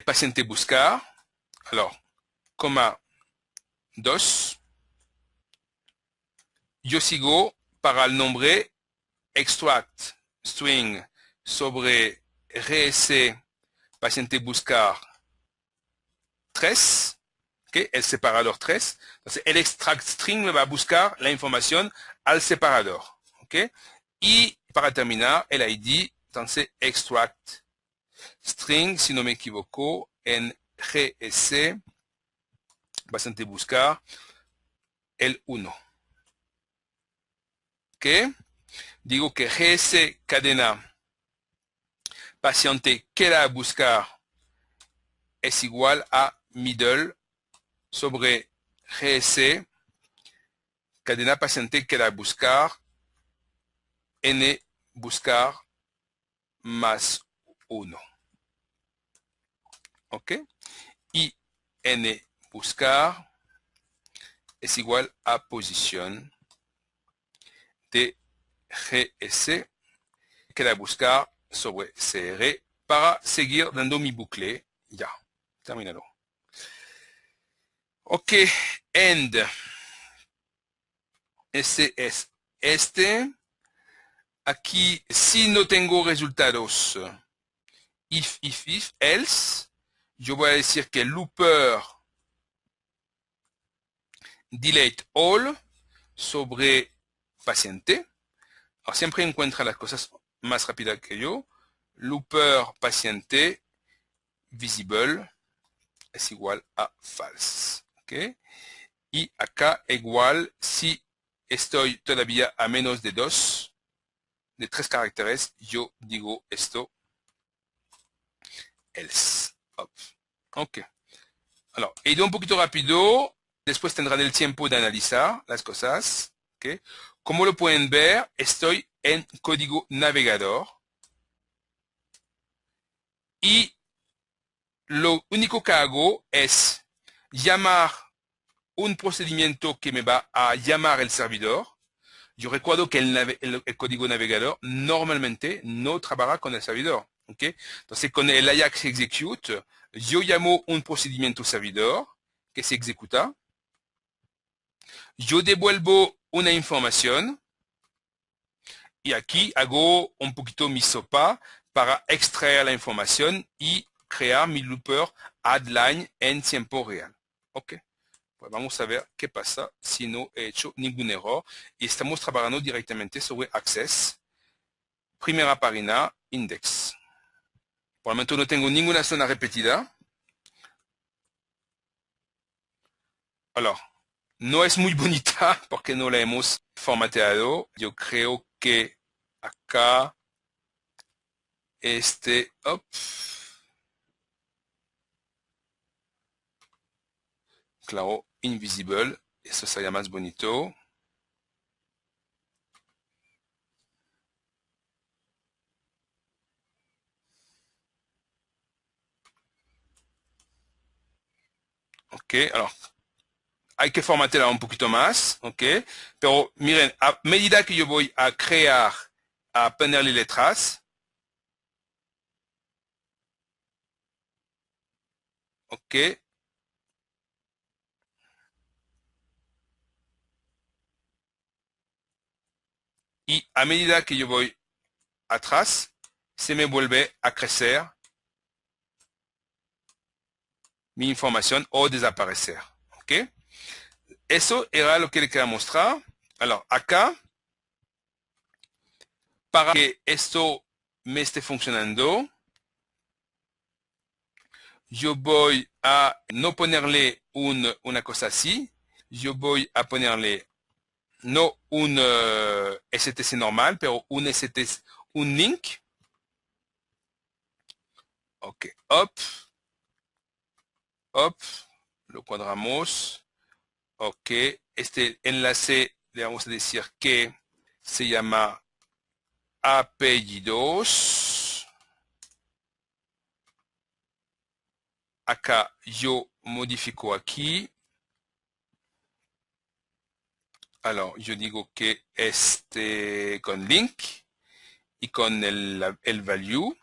paciente buscar, alors, coma 2, yo sigo para el nombre extract string sobre rs paciente buscar 3, ¿okay? El separador 3. Entonces, el extract string me va a buscar la información al separador, ¿ok? Y para terminar, el ID, entonces, extract string, si no me equivoco, en GS, bastante buscar, el 1. ¿Ok? Digo que GS cadena paciente quiera buscar es igual a middle sobre GS cadena paciente quiera buscar n buscar más 1. ¿Ok? Y n buscar es igual a posición de GS que la buscar sobre CR para seguir dando mi bucle. Ya, terminado. Ok, end. Ese es este. Aquí, si no tengo resultados, if, else, yo voy a decir que looper delete all sobre paciente. Alors, siempre encuentra las cosas más rápidas que yo. Looper paciente visible es igual a false. ¿Okay? Y acá igual si estoy todavía a menos de 2, de 3 caracteres, yo digo esto else. Hop. Ok. Alors, he ido un poquito rápido. Después tendrán el tiempo de analizar las cosas. ¿Okay? Como lo pueden ver, estoy en código navegador. Y lo único que hago es llamar un procedimiento que me va a llamar el servidor. Yo recuerdo que el código navegador normalmente no trabaja con el servidor. ¿Okay? Entonces, con el Ajax execute, yo llamo un procedimiento servidor que se ejecuta. Yo devuelvo una información y aquí hago un poquito mi sopa para extraer la información y crear mi looper addline en tiempo real. Ok. Pues vamos a ver qué pasa si no he hecho ningún error y estamos trabajando directamente sobre Access. Primera página, index. Por el momento no tengo ninguna zona repetida. Alors, no es muy bonita porque no la hemos formateado. Yo creo que acá hop, claro, invisible, eso sería más bonito. Ok, alors, hay que formatearla un poquito más, ok, pero miren, a medida que yo voy a crear, a ponerle letras, ok, y a medida que yo voy atrás, se me vuelve a crecer mi información o desaparecer, ok. Eso era lo que le quería mostrar. Alors, acá, para que esto me esté funcionando, yo voy a no ponerle una cosa así, yo voy a ponerle no un STC normal, pero un STC, un link. Ok, hop, hop, lo cuadramos. Ok, este enlace le vamos a decir que se llama apellidos. Acá yo modifico aquí. Alors, yo digo que con link y con el value.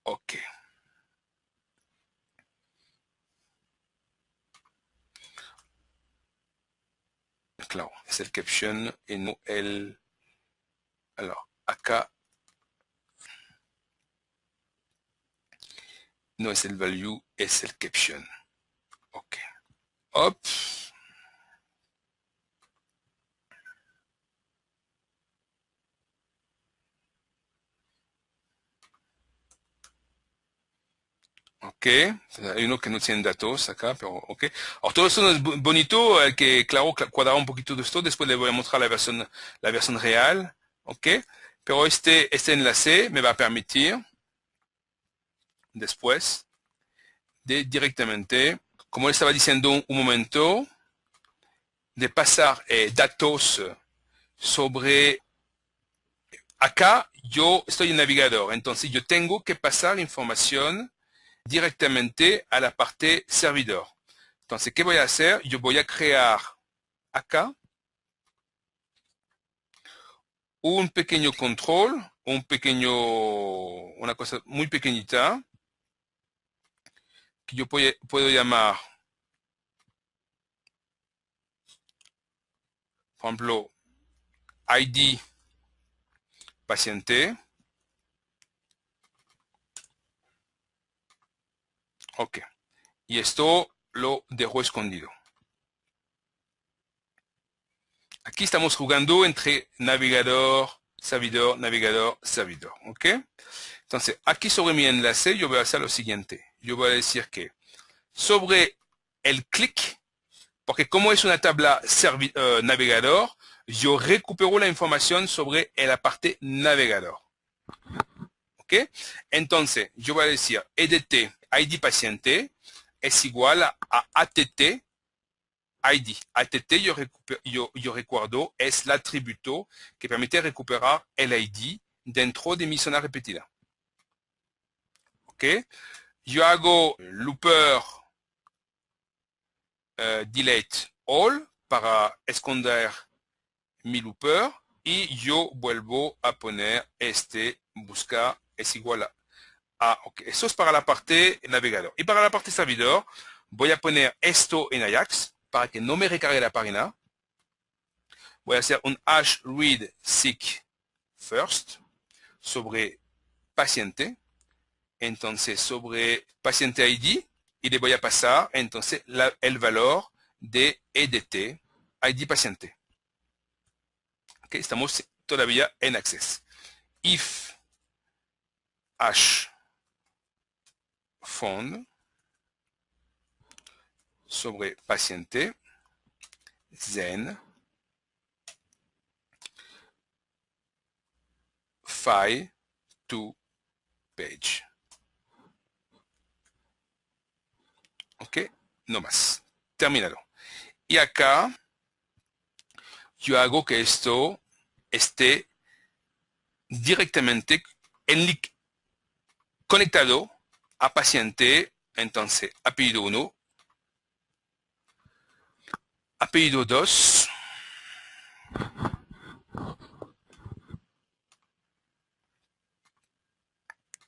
Ok. Claro, es el caption y no el... Alors, acá no es el value, es el caption. Ok. Hop. Ok, hay uno que no tiene datos acá, pero ok. Ahora todo esto no es bonito, hay que, claro, cuadrar un poquito de esto, después le voy a mostrar la versión real, ok. Pero este enlace me va a permitir, después, de directamente, como le estaba diciendo un momento, de pasar datos sobre, acá yo estoy en navegador, entonces yo tengo que pasar información directamente a la parte servidor. Entonces, ¿qué voy a hacer? Yo voy a crear acá un pequeño control, una cosa muy pequeñita que yo puedo llamar, por ejemplo, ID paciente. Ok. Y esto lo dejo escondido. Aquí estamos jugando entre navegador, servidor, navegador, servidor. ¿Ok? Entonces, aquí sobre mi enlace, yo voy a hacer lo siguiente. Yo voy a decir que sobre el clic, porque como es una tabla navegador, yo recupero la información sobre la parte navegador. ¿Ok? Entonces, yo voy a decir EDT, ID paciente, es igual a ATT, ID. ATT, yo recuerdo, es el atributo que permite recuperar el ID dentro de mi zona repetida. ¿Ok? Yo hago looper delete all para esconder mi looper y yo vuelvo a poner buscar es igual ok, eso es para la parte navegador. Y para la parte servidor, voy a poner esto en Ajax para que no me recargue la página. Voy a hacer un hash read seek first sobre paciente. Entonces, sobre paciente ID, y le voy a pasar entonces el valor de EDT, ID paciente. Okay, estamos todavía en access. If hash found sobre paciente, then file to page. Ok, no más. Terminado. Y acá yo hago que esto esté directamente conectado a paciente. Entonces, apellido 1, apellido 2,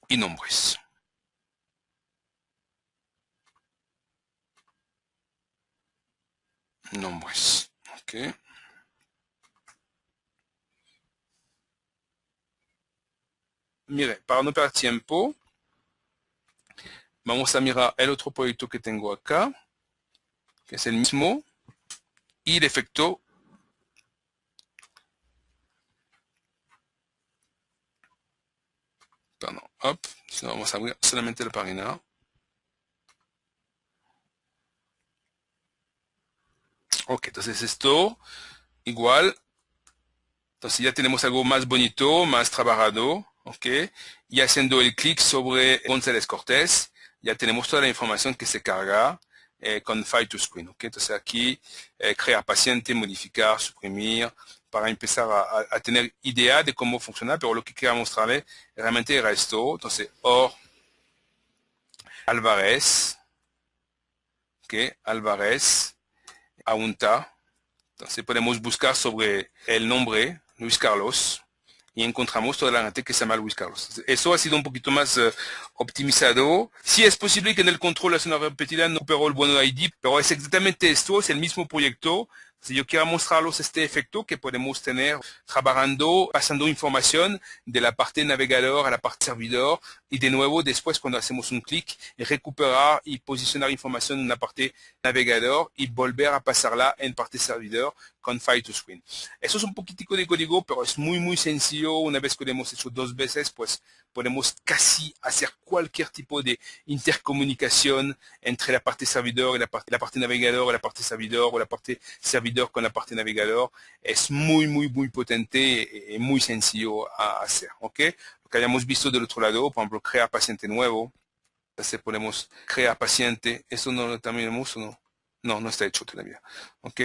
y nombres. Nombres. Ok. Mire, para no perder tiempo, vamos a mirar el otro proyecto que tengo acá, que es el mismo, y el efecto. Perdón, hop, vamos a abrir solamente la página. Ok, entonces esto igual. Entonces ya tenemos algo más bonito, más trabajado, ok. Y haciendo el clic sobre González Cortés, ya tenemos toda la información que se carga con File to Screen, ok. Entonces aquí crear paciente, modificar, suprimir, para empezar a tener idea de cómo funciona, pero lo que quería mostrarle realmente era esto. Entonces, Álvarez, ok, Álvarez, Aunta. Entonces podemos buscar sobre el nombre, Luis Carlos, y encontramos toda la gente que se llama Luis Carlos. Eso ha sido un poquito más optimizado. Sí es posible que en el control la zona repetida no operó el bueno ID, pero es exactamente esto, es el mismo proyecto. Si yo quiero mostrarlos este efecto que podemos tener trabajando, pasando información de la parte navegador a la parte servidor y de nuevo después cuando hacemos un clic recuperar y posicionar información en la parte navegador y volver a pasarla en parte servidor con File to Screen. Eso es un poquitico de código, pero es muy sencillo. Una vez que lo hemos hecho 2 veces, pues podemos casi hacer cualquier tipo de intercomunicación entre la parte servidor y la parte navegador, la parte servidor o la parte servidor con la parte navegador. Es muy potente y muy sencillo a hacer. ¿Ok? Lo que hayamos visto del otro lado, por ejemplo, crear paciente nuevo. Entonces podemos crear paciente. ¿Eso no lo terminamos o no? No, no está hecho todavía. ¿Ok?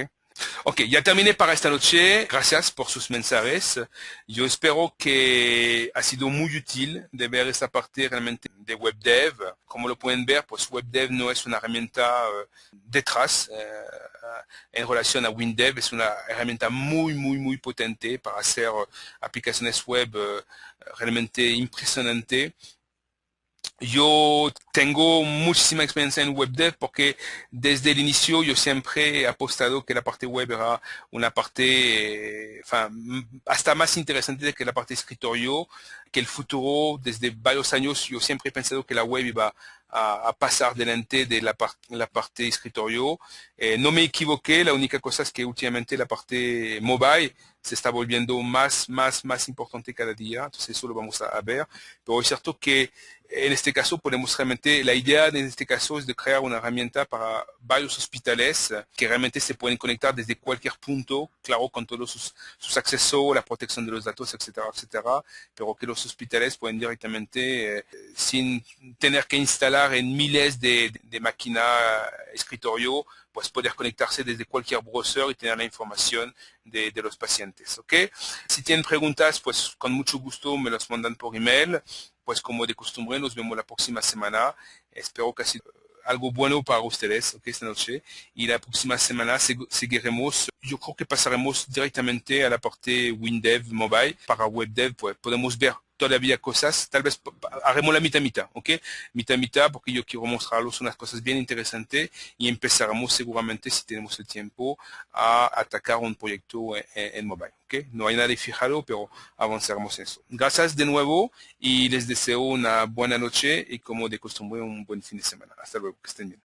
Ok, ya terminé para esta noche. Gracias por sus mensajes. Yo espero que ha sido muy útil de ver esta parte realmente de WebDev. Como lo pueden ver, pues WebDev no es una herramienta detrás en relación a WinDev. Es una herramienta muy potente para hacer aplicaciones web realmente impresionantes. Yo tengo muchísima experiencia en WebDev porque desde el inicio yo siempre he apostado que la parte web era una parte hasta más interesante que la parte escritorio, que el futuro, desde varios años yo siempre he pensado que la web iba a pasar delante de la parte escritorio. No me equivoqué, la única cosa es que últimamente la parte mobile se está volviendo más importante cada día, entonces eso lo vamos a ver, pero es cierto que en este caso podemos realmente, la idea en este caso es de crear una herramienta para varios hospitales que realmente se pueden conectar desde cualquier punto, claro, con todos sus accesos, la protección de los datos, etcétera, pero que los hospitales pueden directamente, sin tener que instalar en miles de máquinas escritorio, pues poder conectarse desde cualquier browser y tener la información de los pacientes, ¿ok? Si tienen preguntas, pues con mucho gusto me las mandan por email. Pues como de costumbre, nos vemos la próxima semana. Espero que ha sido algo bueno para ustedes, ¿ok? Esta noche. Y la próxima semana seguiremos. Yo creo que pasaremos directamente a la parte WinDev Mobile. Para WebDev, pues podemos ver todavía cosas. Tal vez haremos la mitad, ¿ok? Mitad, porque yo quiero mostrarles unas cosas bien interesantes y empezaremos seguramente, si tenemos el tiempo, a atacar un proyecto en mobile, ¿ok? No hay nada fijado, pero avanzaremos en eso. Gracias de nuevo y les deseo una buena noche y como de costumbre un buen fin de semana. Hasta luego, que estén bien.